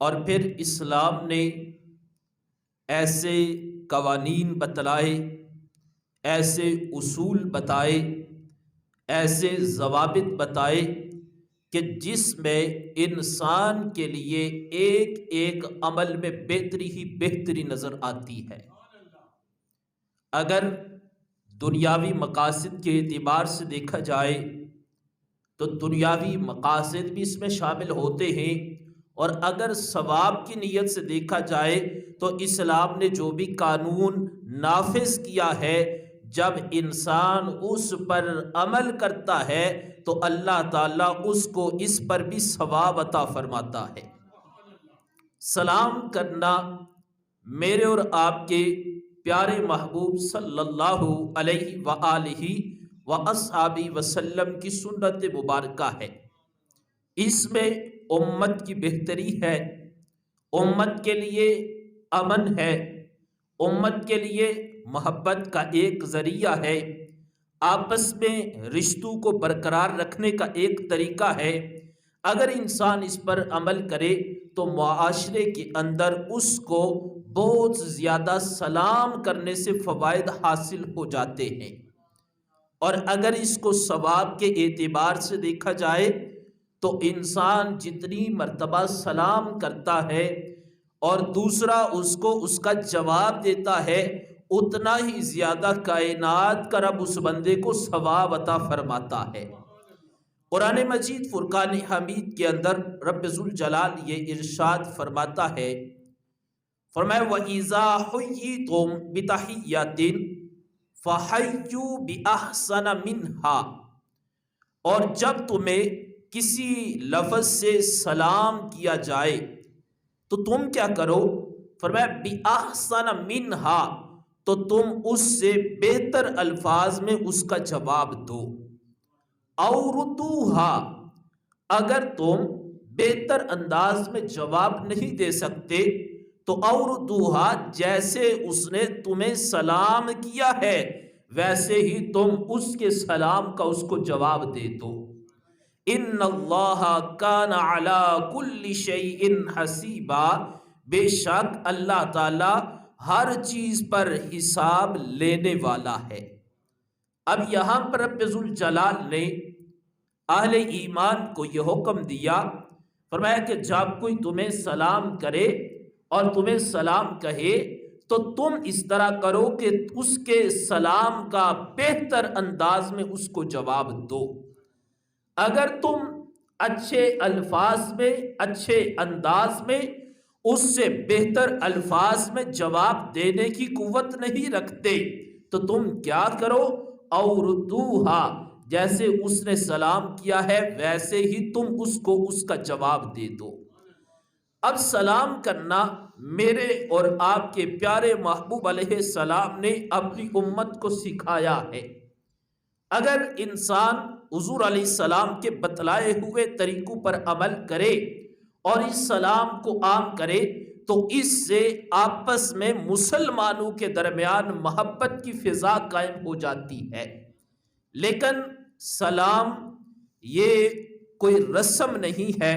اور پھر اسلام نے ایسے قوانین بتلائے، ایسے اصول بتائے، ایسے ضوابط بتائے کہ جس میں انسان کے لیے ایک ایک عمل میں بہتری ہی بہتری نظر آتی ہے۔ اگر دنیاوی مقاصد کے اعتبار سے دیکھا جائے تو دنیاوی مقاصد بھی اس میں شامل ہوتے ہیں، اور اگر ثواب کی نیت سے دیکھا جائے تو اسلام نے جو بھی قانون نافذ کیا ہے، جب انسان اس پر عمل کرتا ہے تو اللہ تعالیٰ اس کو اس پر بھی ثواب عطا فرماتا ہے۔ سلام کرنا میرے اور آپ کے پیارے محبوب صلی اللہ علیہ وآلہ وَأَصْحَابِ وسلم کی سنت مبارکہ ہے۔ اس میں امت کی بہتری ہے، امت کے لیے امن ہے، امت کے لیے محبت کا ایک ذریعہ ہے، آپس میں رشتوں کو برقرار رکھنے کا ایک طریقہ ہے۔ اگر انسان اس پر عمل کرے تو معاشرے کے اندر اس کو بہت زیادہ سلام کرنے سے فوائد حاصل ہو جاتے ہیں، اور اگر اس کو ثواب کے اعتبار سے دیکھا جائے تو انسان جتنی مرتبہ سلام کرتا ہے اور دوسرا اس کو اس کا جواب دیتا ہے، اتنا ہی زیادہ کائنات کا رب اس بندے کو ثواب عطا فرماتا ہے۔ قرآن مجید فرقان حمید کے اندر رب ذوالجلال یہ ارشاد فرماتا ہے، فرمایا وَإِذَا حُيِّيتُم بِتَحِيَّةٍ فَحَيُّوا بِأَحْسَنَ مِنْهَا، اور جب تمہیں کسی لفظ سے سلام کیا جائے تو تم کیا کرو؟ فرمایا بِأَحْسَنَ مِنْهَا، تو تم اس سے بہتر الفاظ میں اس کا جواب دو۔ اَوْ رُدُّوهَا، اگر تم بہتر انداز میں جواب نہیں دے سکتے تو اَوْ رُدُّوهَا، جیسے اس نے تمہیں سلام کیا ہے ویسے ہی تم اس کے سلام کا اس کو جواب دے دو۔ ان اللہ کان علی کل شیء حسیبا، بے شک اللہ تعالی ہر چیز پر حساب لینے والا ہے۔ اب یہاں پر رب ذوالجلال نے اہل ایمان کو یہ حکم دیا، فرمایا کہ جب کوئی تمہیں سلام کرے اور تمہیں سلام کہے تو تم اس طرح کرو کہ اس کے سلام کا بہتر انداز میں اس کو جواب دو۔ اگر تم اچھے الفاظ میں، اچھے انداز میں اس سے بہتر الفاظ میں جواب دینے کی قوت نہیں رکھتے تو تم کیا کرو؟ اور ردوہا، جیسے اس نے سلام کیا ہے ویسے ہی تم اس کو اس کا جواب دے دو۔ اب سلام کرنا میرے اور آپ کے پیارے محبوب علیہ السلام نے اپنی امت کو سکھایا ہے۔ اگر انسان حضور علیہ السلام کے بتلائے ہوئے طریقوں پر عمل کرے اور اس سلام کو عام کرے تو اس سے آپس میں مسلمانوں کے درمیان محبت کی فضا قائم ہو جاتی ہے۔ لیکن سلام یہ کوئی رسم نہیں ہے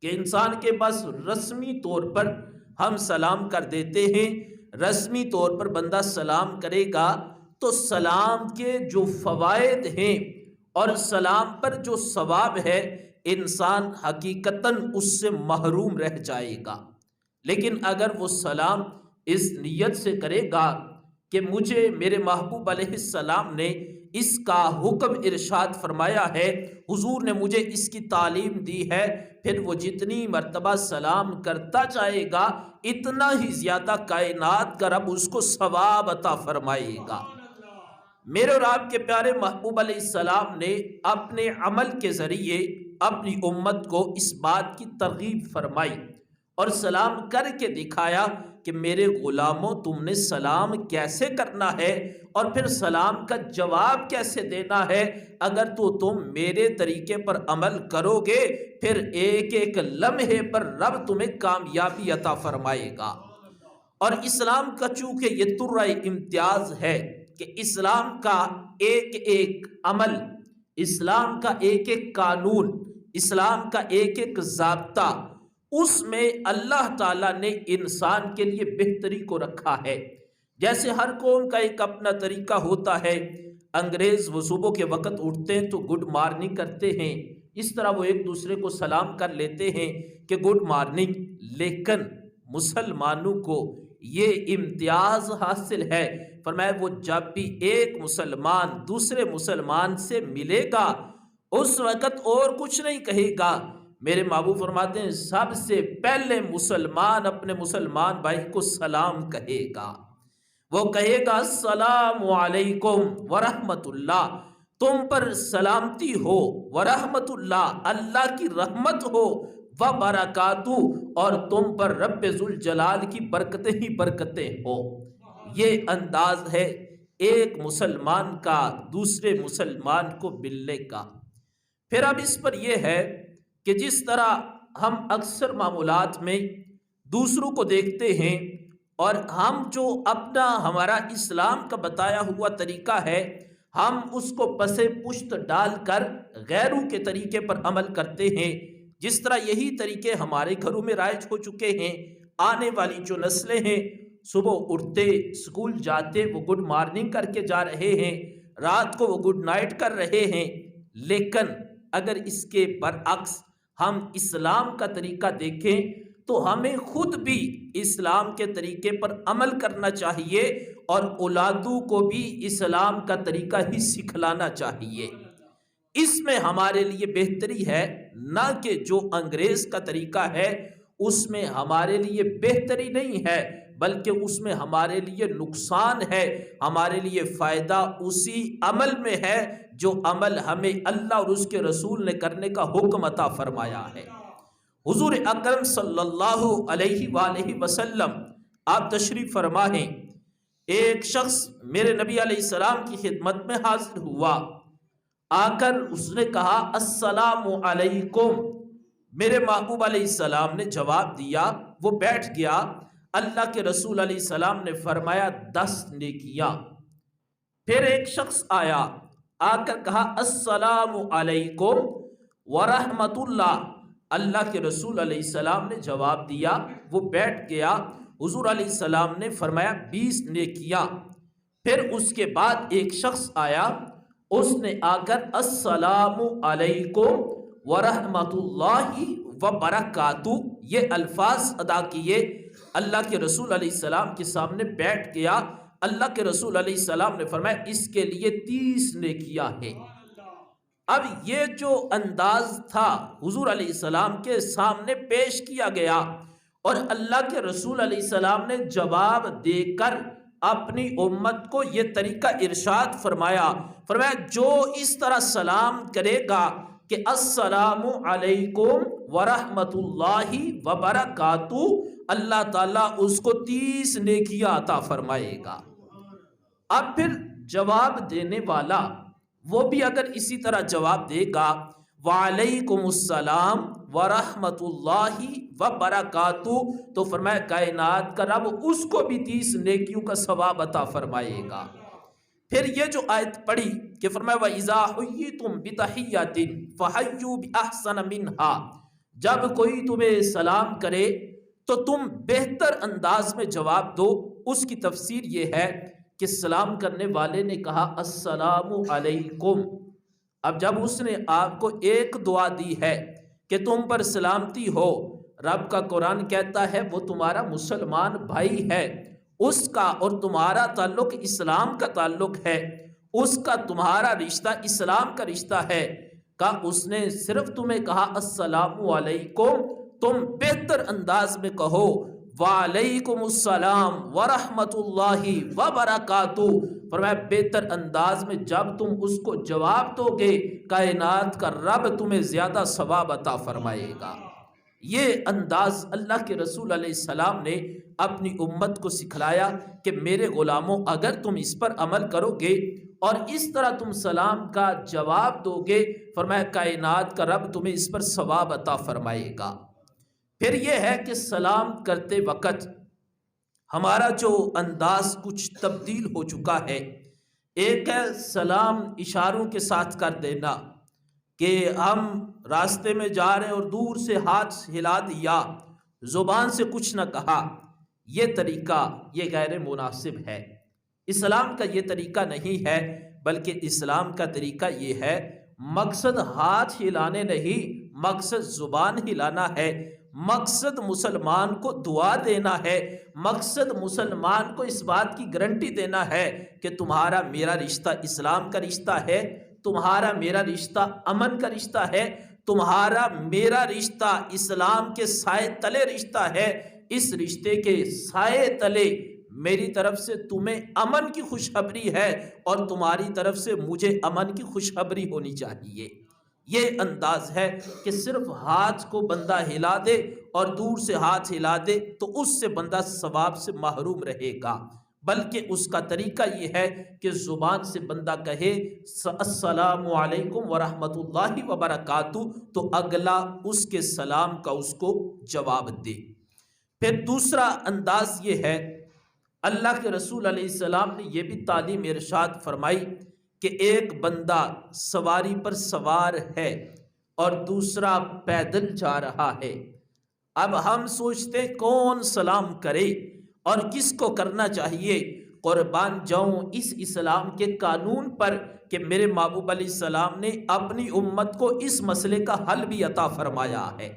کہ انسان کے پاس رسمی طور پر ہم سلام کر دیتے ہیں، رسمی طور پر بندہ سلام کرے گا تو سلام کے جو فوائد ہیں اور سلام پر جو ثواب ہے انسان حقیقتاً اس سے محروم رہ جائے گا۔ لیکن اگر وہ سلام اس نیت سے کرے گا کہ مجھے میرے محبوب علیہ السلام نے اس کا حکم ارشاد فرمایا ہے، حضور نے مجھے اس کی تعلیم دی ہے، پھر وہ جتنی مرتبہ سلام کرتا جائے گا اتنا ہی زیادہ کائنات کا رب اس کو ثواب عطا فرمائے گا۔ میرے اور آپ کے پیارے محبوب علیہ السلام نے اپنے عمل کے ذریعے اپنی امت کو اس بات کی ترغیب فرمائی اور سلام کر کے دکھایا کہ میرے غلاموں تم نے سلام کیسے کرنا ہے اور پھر سلام کا جواب کیسے دینا ہے۔ اگر تو تم میرے طریقے پر عمل کرو گے پھر ایک ایک لمحے پر رب تمہیں کامیابی عطا فرمائے گا۔ اور اسلام کا چونکہ یہ ترائے امتیاز ہے کہ اسلام کا ایک ایک عمل، اسلام کا ایک ایک قانون، اسلام کا ایک ایک ضابطہ اس میں اللہ تعالیٰ نے انسان کے لیے بہتری کو رکھا ہے۔ جیسے ہر قوم کا ایک اپنا طریقہ ہوتا ہے، انگریز وہ صبح کے وقت اٹھتے ہیں تو گڈ مارننگ کرتے ہیں، اس طرح وہ ایک دوسرے کو سلام کر لیتے ہیں کہ گڈ مارننگ، لیکن مسلمانوں کو یہ امتیاز حاصل ہے۔ فرمایا وہ جب بھی ایک مسلمان دوسرے مسلمان سے ملے گا اس وقت اور کچھ نہیں کہے گا، میرے محبوب فرماتے ہیں سب سے پہلے مسلمان اپنے مسلمان بھائی کو سلام کہے گا، وہ کہے گا السلام علیکم ورحمت اللہ، تم پر سلامتی ہو، ورحمت اللہ، اللہ کی رحمت ہو، وبرکاتہ، اور تم پر رب ذوالجلال کی برکتیں ہی برکتیں ہو۔ یہ انداز ہے ایک مسلمان کا دوسرے مسلمان کو ملنے کا۔ پھر اب اس پر یہ ہے کہ جس طرح ہم اکثر معاملات میں دوسروں کو دیکھتے ہیں اور ہم جو اپنا ہمارا اسلام کا بتایا ہوا طریقہ ہے ہم اس کو پس پشت ڈال کر غیروں کے طریقے پر عمل کرتے ہیں، جس طرح یہی طریقے ہمارے گھروں میں رائج ہو چکے ہیں۔ آنے والی جو نسلیں ہیں صبح اٹھتے اسکول جاتے وہ گڈ مارننگ کر کے جا رہے ہیں، رات کو وہ گڈ نائٹ کر رہے ہیں، لیکن اگر اس کے برعکس ہم اسلام کا طریقہ دیکھیں تو ہمیں خود بھی اسلام کے طریقے پر عمل کرنا چاہیے اور اولادوں کو بھی اسلام کا طریقہ ہی سکھلانا چاہیے۔ اس میں ہمارے لیے بہتری ہے، نہ کہ جو انگریز کا طریقہ ہے اس میں ہمارے لیے بہتری نہیں ہے، بلکہ اس میں ہمارے لیے نقصان ہے۔ ہمارے لیے فائدہ اسی عمل میں ہے جو عمل ہمیں اللہ اور اس کے رسول نے کرنے کا حکم عطا فرمایا ہے۔ حضور اکرم صلی اللہ علیہ وآلہ وسلم آپ تشریف فرما ہیں، ایک شخص میرے نبی علیہ السلام کی خدمت میں حاضر ہوا، آ کر اس نے کہا السلام علیکم۔ میرے محبوب علیہ السلام نے جواب دیا، وہ بیٹھ گیا۔ اللہ کے رسول علیہ السلام نے فرمایا 10 نیکیاں۔ پھر ایک شخص آیا، آ کر کہا السلام علیکم ورحمت اللہ۔ اللہ کے رسول علیہ السلام نے جواب دیا، وہ بیٹھ گیا۔ حضور علیہ السلام نے فرمایا 20 نیکیاں۔ پھر اس کے بعد ایک شخص آیا، اس نے آ کر السلام علیکم ورحمت اللہ وبرکاتہ یہ الفاظ ادا کیے۔ اللہ کے رسول علیہ السلام کے سامنے بیٹھ گیا۔ اللہ کے رسول علیہ السلام نے فرمایا اس کے لیے 30 نیکیاں ہیں۔ اب یہ جو انداز تھا حضور علیہ السلام کے سامنے پیش کیا گیا اور اللہ کے رسول علیہ السلام نے جواب دے کر اپنی امت کو یہ طریقہ ارشاد فرمایا، فرمایا جو اس طرح سلام کرے گا کہ السلام علیکم ورحمت اللہ وبرکاتہ، اللہ تعالیٰ اس کو 30 نیکیاں عطا فرمائے گا۔ اب پھر جواب دینے والا وہ بھی اگر اسی طرح جواب دے گا وعلیکم السلام ورحمت اللہ وبرکاتہ، تو فرمایا کائنات کا رب اس کو بھی 30 نیکیوں کا ثواب عطا فرمائے گا۔ پھر یہ جو آیت پڑھی کہ فرمایا وَإِذَا حُيِّيتُم بِتَحِيَّةٍ فَحَيُّوا بِأَحْسَنَ مِنْهَا، جب کوئی تمہیں سلام کرے تو تم بہتر انداز میں جواب دو۔ اس کی تفسیر یہ ہے کہ سلام کرنے والے نے کہا السلام علیکم، اب جب اس نے آپ کو ایک دعا دی ہے کہ تم پر سلامتی ہو، رب کا قرآن کہتا ہے وہ تمہارا مسلمان بھائی ہے، اس کا اور تمہارا تعلق اسلام کا تعلق ہے، اس کا تمہارا رشتہ اسلام کا رشتہ ہے، کہ اس نے صرف تمہیں کہا السلام علیکم، تم بہتر انداز میں کہو وعلیکم السلام ورحمت اللہ وبرکاتہ۔ فرمایا بہتر انداز میں جب تم اس کو جواب دو گے کائنات کا رب تمہیں زیادہ ثواب عطا فرمائے گا۔ یہ انداز اللہ کے رسول علیہ السلام نے اپنی امت کو سکھلایا کہ میرے غلاموں اگر تم اس پر عمل کرو گے اور اس طرح تم سلام کا جواب دو گے، فرمایا کائنات کا رب تمہیں اس پر ثواب عطا فرمائے گا۔ پھر یہ ہے کہ سلام کرتے وقت ہمارا جو انداز کچھ تبدیل ہو چکا ہے، ایک ہے سلام اشاروں کے ساتھ کر دینا، کہ ہم راستے میں جا رہے ہیں اور دور سے ہاتھ ہلا دیا، زبان سے کچھ نہ کہا، یہ طریقہ یہ غیر مناسب ہے۔ اسلام کا یہ طریقہ نہیں ہے، بلکہ اسلام کا طریقہ یہ ہے، مقصد ہاتھ ہلانے نہیں، مقصد زبان ہلانا ہے، مقصد مسلمان کو دعا دینا ہے، مقصد مسلمان کو اس بات کی گارنٹی دینا ہے کہ تمہارا میرا رشتہ اسلام کا رشتہ ہے، تمہارا میرا رشتہ امن کا رشتہ ہے، تمہارا میرا رشتہ اسلام کے سائے تلے رشتہ ہے، اس رشتے کے سائے تلے میری طرف سے تمہیں امن کی خوشخبری ہے اور تمہاری طرف سے مجھے امن کی خوشخبری ہونی چاہیے۔ یہ انداز ہے کہ صرف ہاتھ کو بندہ ہلا دے اور دور سے ہاتھ ہلا دے تو اس سے بندہ ثواب سے محروم رہے گا، بلکہ اس کا طریقہ یہ ہے کہ زبان سے بندہ کہے السلام علیکم ورحمۃ اللہ وبرکاتہ، تو اگلا اس کے سلام کا اس کو جواب دے۔ پھر دوسرا انداز یہ ہے، اللہ کے رسول علیہ السلام نے یہ بھی تعلیم ارشاد فرمائی کہ ایک بندہ سواری پر سوار ہے اور دوسرا پیدل جا رہا ہے۔ اب ہم سوچتے کون سلام کرے اور کس کو کرنا چاہیے۔ قربان جاؤں اس اسلام کے قانون پر کہ میرے محبوب علیہ السلام نے اپنی امت کو اس مسئلے کا حل بھی عطا فرمایا ہے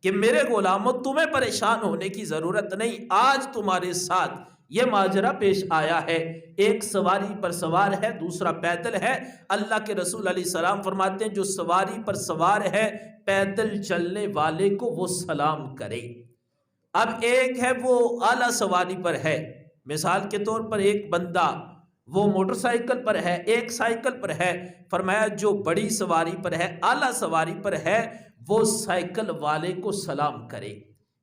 کہ میرے غلاموں تمہیں پریشان ہونے کی ضرورت نہیں، آج تمہارے ساتھ یہ ماجرا پیش آیا ہے، ایک سواری پر سوار ہے، دوسرا پیدل ہے۔ اللہ کے رسول علیہ السلام فرماتے ہیں جو سواری پر سوار ہے پیدل چلنے والے کو وہ سلام کرے۔ اب ایک ہے وہ اعلیٰ سواری پر ہے، مثال کے طور پر ایک بندہ وہ موٹر سائیکل پر ہے، ایک سائیکل پر ہے، فرمایا جو بڑی سواری پر ہے، اعلیٰ سواری پر ہے، وہ سائیکل والے کو سلام کرے۔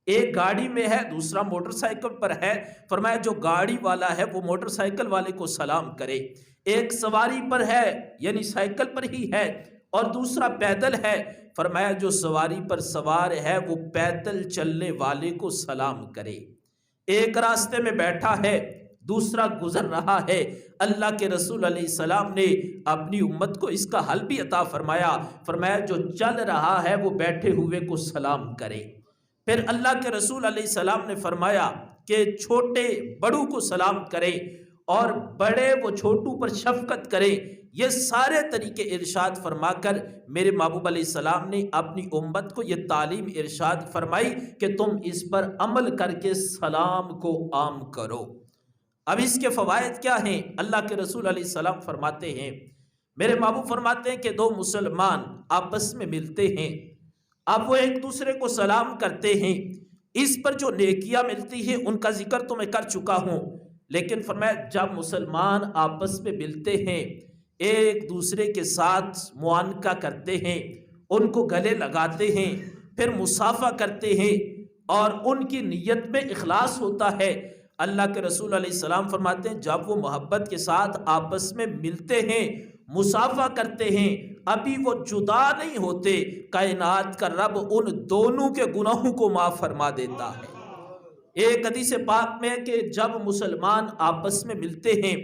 ایک گاڑی میں ہے، دوسرا موٹر سائیکل پر ہے، فرمایا جو گاڑی والا ہے وہ موٹر سائیکل والے کو سلام کرے۔ ایک سواری پر ہے یعنی سائیکل پر ہی ہے اور دوسرا پیدل ہے، فرمایا جو سواری پر سوار ہے وہ پیدل چلنے والے کو سلام کرے۔ ایک راستے میں بیٹھا ہے، دوسرا گزر رہا ہے، اللہ کے رسول علیہ السلام نے اپنی امت کو اس کا حل بھی عطا فرمایا، فرمایا جو چل رہا ہے وہ بیٹھے ہوئے کو سلام کرے۔ پھر اللہ کے رسول علیہ السلام نے فرمایا کہ چھوٹے بڑوں کو سلام کرے اور بڑے وہ چھوٹوں پر شفقت کرے۔ یہ سارے طریقے ارشاد فرما کر میرے محبوب علیہ السلام نے اپنی امت کو یہ تعلیم ارشاد فرمائی کہ تم اس پر عمل کر کے سلام کو عام کرو۔ اب اس کے فوائد کیا ہیں؟ اللہ کے رسول علیہ السلام فرماتے ہیں، میرے محبوب فرماتے ہیں کہ دو مسلمان آپس میں ملتے ہیں، اب وہ ایک دوسرے کو سلام کرتے ہیں، اس پر جو نیکیاں ملتی ہیں ان کا ذکر تو میں کر چکا ہوں، لیکن فرمایا جب مسلمان آپس میں ملتے ہیں ایک دوسرے کے ساتھ معانقہ کرتے ہیں، ان کو گلے لگاتے ہیں، پھر مصافحہ کرتے ہیں اور ان کی نیت میں اخلاص ہوتا ہے، اللہ کے رسول علیہ السلام فرماتے ہیں جب وہ محبت کے ساتھ آپس میں ملتے ہیں، مصافحہ کرتے ہیں، ابھی وہ جدا نہیں ہوتے، کائنات کا رب ان دونوں کے گناہوں کو معاف فرما دیتا ہے۔ ایک حدیث پاک میں کہ جب مسلمان آپس میں ملتے ہیں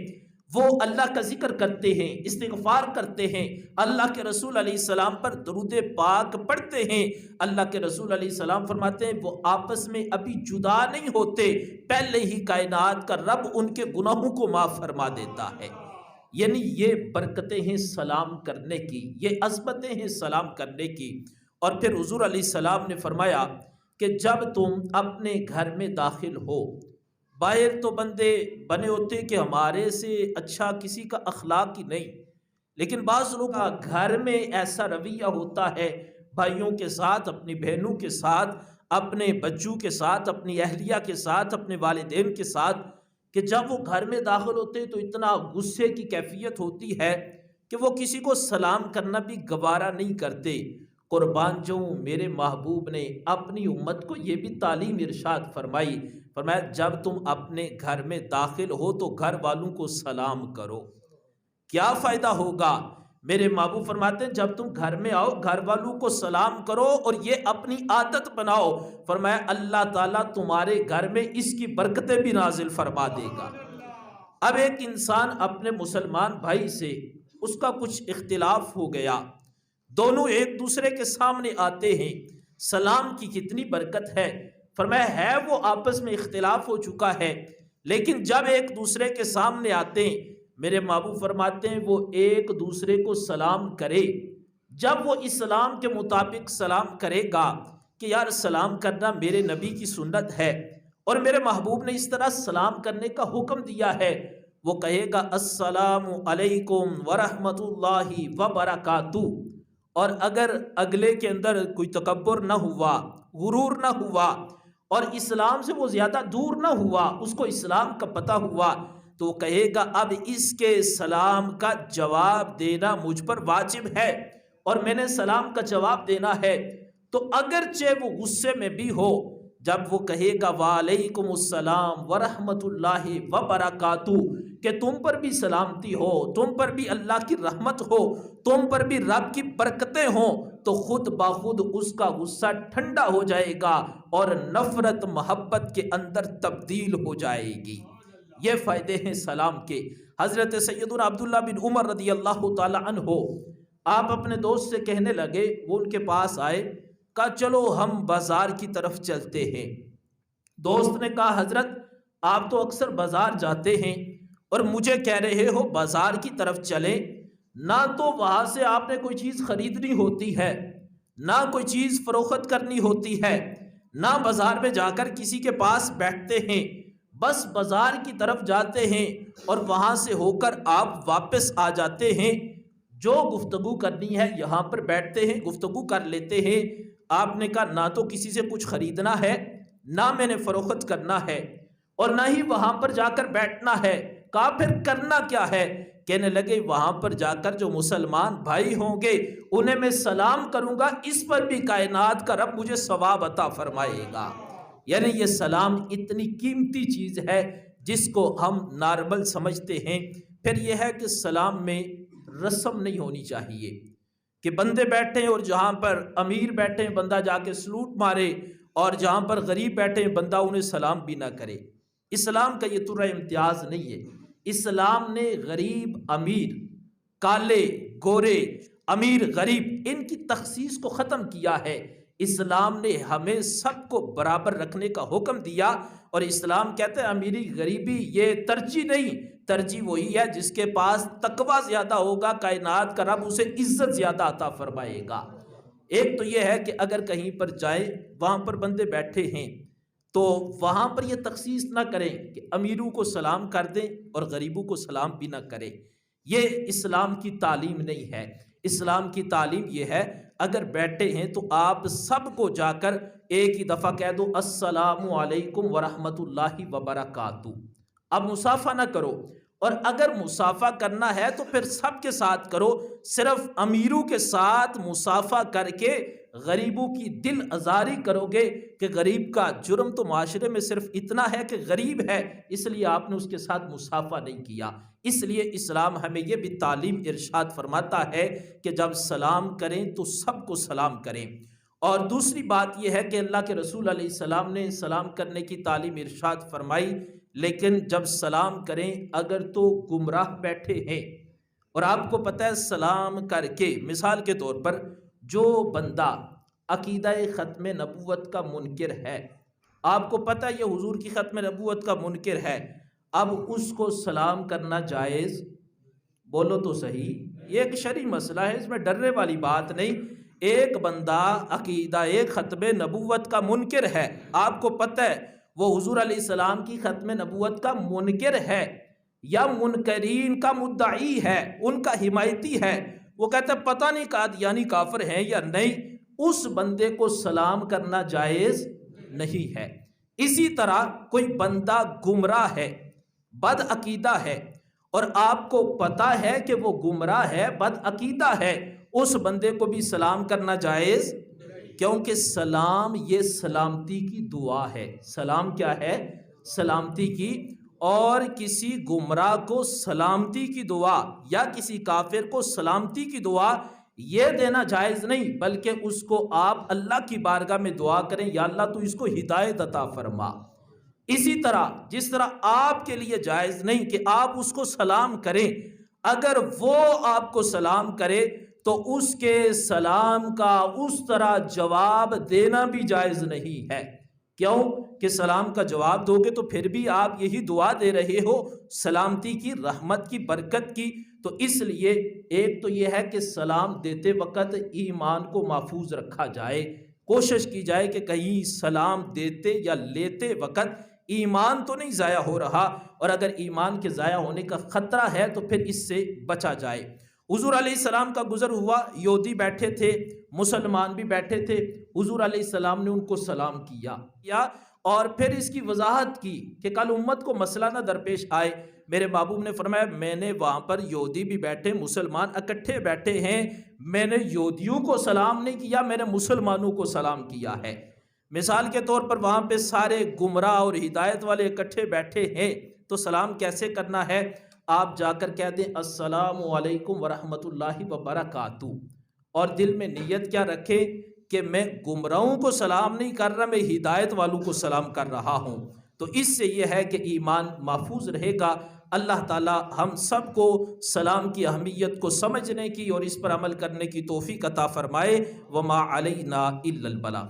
وہ اللہ کا ذکر کرتے ہیں، استغفار کرتے ہیں، اللہ کے رسول علیہ السلام پر درود پاک پڑھتے ہیں، اللہ کے رسول علیہ السلام فرماتے ہیں وہ آپس میں ابھی جدا نہیں ہوتے، پہلے ہی کائنات کا رب ان کے گناہوں کو معاف فرما دیتا ہے۔ یعنی یہ برکتیں ہیں سلام کرنے کی، یہ عظمتیں ہیں سلام کرنے کی۔ اور پھر حضور علیہ السلام نے فرمایا کہ جب تم اپنے گھر میں داخل ہو، باہر تو بندے بنے ہوتے کہ ہمارے سے اچھا کسی کا اخلاق ہی نہیں، لیکن بعض لوگوں کا گھر میں ایسا رویہ ہوتا ہے بھائیوں کے ساتھ، اپنی بہنوں کے ساتھ، اپنے بچوں کے ساتھ، اپنی اہلیہ کے ساتھ، اپنے والدین کے ساتھ، کہ جب وہ گھر میں داخل ہوتے تو اتنا غصے کی کیفیت ہوتی ہے کہ وہ کسی کو سلام کرنا بھی گوارا نہیں کرتے۔ قربان جاؤں میرے محبوب نے اپنی امت کو یہ بھی تعلیم ارشاد فرمائی، فرمایا جب تم اپنے گھر میں داخل ہو تو گھر والوں کو سلام کرو۔ کیا فائدہ ہوگا؟ میرے محبوب فرماتے ہیں جب تم گھر میں آؤ گھر والوں کو سلام کرو اور یہ اپنی عادت بناؤ، فرمایا اللہ تعالیٰ تمہارے گھر میں اس کی برکتیں بھی نازل فرما دے گا۔ اب ایک انسان اپنے مسلمان بھائی سے اس کا کچھ اختلاف ہو گیا، دونوں ایک دوسرے کے سامنے آتے ہیں، سلام کی کتنی برکت ہے۔ فرمایا ہے وہ آپس میں اختلاف ہو چکا ہے، لیکن جب ایک دوسرے کے سامنے آتے ہیں، میرے محبوب فرماتے ہیں وہ ایک دوسرے کو سلام کرے۔ جب وہ اسلام کے مطابق سلام کرے گا کہ یار سلام کرنا میرے نبی کی سنت ہے اور میرے محبوب نے اس طرح سلام کرنے کا حکم دیا ہے، وہ کہے گا السلام علیکم ورحمۃ اللہ وبرکاتہ۔ اور اگر اگلے کے اندر کوئی تکبر نہ ہوا، غرور نہ ہوا اور اسلام سے وہ زیادہ دور نہ ہوا، اس کو اسلام کا پتہ ہوا، تو وہ کہے گا اب اس کے سلام کا جواب دینا مجھ پر واجب ہے اور میں نے سلام کا جواب دینا ہے۔ تو اگرچہ وہ غصے میں بھی ہو، جب وہ کہے گا وعلیکم السلام ورحمۃ اللہ وبرکاتہ، کہ تم پر بھی سلامتی ہو، تم پر بھی اللہ کی رحمت ہو، تم پر بھی رب کی برکتیں ہوں، تو خود بخود اس کا غصہ ٹھنڈا ہو جائے گا اور نفرت محبت کے اندر تبدیل ہو جائے گی۔ یہ فائدے ہیں سلام کے۔ حضرت سیدنا عبداللہ بن عمر رضی اللہ تعالی عنہ آپ اپنے دوست سے کہنے لگے، وہ ان کے پاس آئے، کہا چلو ہم بازار کی طرف چلتے ہیں۔ دوست نے کہا حضرت آپ تو اکثر بازار جاتے ہیں اور مجھے کہہ رہے ہو بازار کی طرف چلیں، نہ تو وہاں سے آپ نے کوئی چیز خریدنی ہوتی ہے، نہ کوئی چیز فروخت کرنی ہوتی ہے، نہ بازار میں جا کر کسی کے پاس بیٹھتے ہیں، بس بازار کی طرف جاتے ہیں اور وہاں سے ہو کر آپ واپس آ جاتے ہیں، جو گفتگو کرنی ہے یہاں پر بیٹھتے ہیں گفتگو کر لیتے ہیں۔ آپ نے کہا نہ تو کسی سے کچھ خریدنا ہے، نہ میں نے فروخت کرنا ہے، اور نہ ہی وہاں پر جا کر بیٹھنا ہے۔ کہا پھر کرنا کیا ہے؟ کہنے لگے وہاں پر جا کر جو مسلمان بھائی ہوں گے انہیں میں سلام کروں گا، اس پر بھی کائنات کا رب مجھے ثواب عطا فرمائے گا۔ یعنی یہ سلام اتنی قیمتی چیز ہے جس کو ہم نارمل سمجھتے ہیں۔ پھر یہ ہے کہ سلام میں رسم نہیں ہونی چاہیے کہ بندے بیٹھے ہیں اور جہاں پر امیر بیٹھے ہیں بندہ جا کے سلوٹ مارے، اور جہاں پر غریب بیٹھے ہیں بندہ انہیں سلام بھی نہ کرے۔ اسلام کا یہ طرح امتیاز نہیں ہے۔ اسلام نے غریب امیر، کالے گورے، امیر غریب، ان کی تخصیص کو ختم کیا ہے۔ اسلام نے ہمیں سب کو برابر رکھنے کا حکم دیا، اور اسلام کہتے ہیں امیری غریبی یہ ترجیح نہیں، ترجیح وہی ہے جس کے پاس تقوی زیادہ ہوگا، کائنات کا رب اسے عزت زیادہ عطا فرمائے گا۔ ایک تو یہ ہے کہ اگر کہیں پر جائیں وہاں پر بندے بیٹھے ہیں تو وہاں پر یہ تخصیص نہ کریں کہ امیروں کو سلام کر دیں اور غریبوں کو سلام بھی نہ کریں۔ یہ اسلام کی تعلیم نہیں ہے۔ اسلام کی تعلیم یہ ہے اگر بیٹھے ہیں تو آپ سب کو جا کر ایک ہی دفعہ کہہ دو السلام علیکم ورحمۃ اللہ وبرکاتہ۔ اب مصافحہ نہ کرو، اور اگر مصافحہ کرنا ہے تو پھر سب کے ساتھ کرو، صرف امیروں کے ساتھ مصافحہ کر کے غریبوں کی دل آزاری کرو گے کہ غریب کا جرم تو معاشرے میں صرف اتنا ہے کہ غریب ہے، اس لیے آپ نے اس کے ساتھ مصافحہ نہیں کیا۔ اس لیے اسلام ہمیں یہ بھی تعلیم ارشاد فرماتا ہے کہ جب سلام کریں تو سب کو سلام کریں۔ اور دوسری بات یہ ہے کہ اللہ کے رسول علیہ السلام نے سلام کرنے کی تعلیم ارشاد فرمائی، لیکن جب سلام کریں اگر تو گمراہ بیٹھے ہیں، اور آپ کو پتہ ہے سلام کر کے، مثال کے طور پر جو بندہ عقیدہ ختم نبوت کا منکر ہے، آپ کو پتہ ہے یہ حضور کی ختم نبوت کا منکر ہے، اب اس کو سلام کرنا جائز؟ بولو تو صحیح، یہ ایک شرعی مسئلہ ہے، اس میں ڈرنے والی بات نہیں۔ ایک بندہ عقیدہ ختم نبوت کا منکر ہے، آپ کو پتہ ہے وہ حضور علیہ السلام کی ختم نبوت کا منکر ہے یا منکرین کا مدعی ہے، ان کا حمایتی ہے، وہ کہتا ہے پتہ نہیں قادیانی کافر ہیں یا نہیں، اس بندے کو سلام کرنا جائز نہیں ہے۔ اسی طرح کوئی بندہ گمراہ ہے، بد عقیدہ ہے، اور آپ کو پتہ ہے کہ وہ گمراہ ہے، بد عقیدہ ہے، اس بندے کو بھی سلام کرنا جائز؟ کیونکہ سلام یہ سلامتی کی دعا ہے۔ سلام کیا ہے؟ سلامتی کی۔ اور کسی گمراہ کو سلامتی کی دعا یا کسی کافر کو سلامتی کی دعا یہ دینا جائز نہیں، بلکہ اس کو آپ اللہ کی بارگاہ میں دعا کریں، یا اللہ تو اس کو ہدایت عطا فرما۔ اسی طرح جس طرح آپ کے لیے جائز نہیں کہ آپ اس کو سلام کریں، اگر وہ آپ کو سلام کرے تو اس کے سلام کا اس طرح جواب دینا بھی جائز نہیں ہے۔ کیوں کہ سلام کا جواب دو گے تو پھر بھی آپ یہی دعا دے رہے ہو سلامتی کی، رحمت کی، برکت کی، تو اس لیے ایک تو یہ ہے کہ سلام دیتے وقت ایمان کو محفوظ رکھا جائے، کوشش کی جائے کہ کہیں سلام دیتے یا لیتے وقت ایمان تو نہیں ضائع ہو رہا، اور اگر ایمان کے ضائع ہونے کا خطرہ ہے تو پھر اس سے بچا جائے۔ حضور علیہ السلام کا گزر ہوا، یہودی بیٹھے تھے، مسلمان بھی بیٹھے تھے، حضور علیہ السلام نے ان کو سلام کیا اور پھر اس کی وضاحت کی کہ کل امت کو مسئلہ نہ درپیش آئے۔ میرے محبوب نے فرمایا میں نے وہاں پر یہودی بھی بیٹھے، مسلمان اکٹھے بیٹھے ہیں، میں نے یہودیوں کو سلام نہیں کیا، میں نے مسلمانوں کو سلام کیا ہے۔ مثال کے طور پر وہاں پہ سارے گمراہ اور ہدایت والے اکٹھے بیٹھے ہیں تو سلام کیسے کرنا ہے؟ آپ جا کر کہہ دیں السلام علیکم ورحمۃ اللہ وبرکاتہ، اور دل میں نیت کیا رکھے کہ میں گمراہوں کو سلام نہیں کر رہا، میں ہدایت والوں کو سلام کر رہا ہوں۔ تو اس سے یہ ہے کہ ایمان محفوظ رہے گا۔ اللہ تعالی ہم سب کو سلام کی اہمیت کو سمجھنے کی اور اس پر عمل کرنے کی توفیق عطا فرمائے۔ وما علینا الا البلاغ۔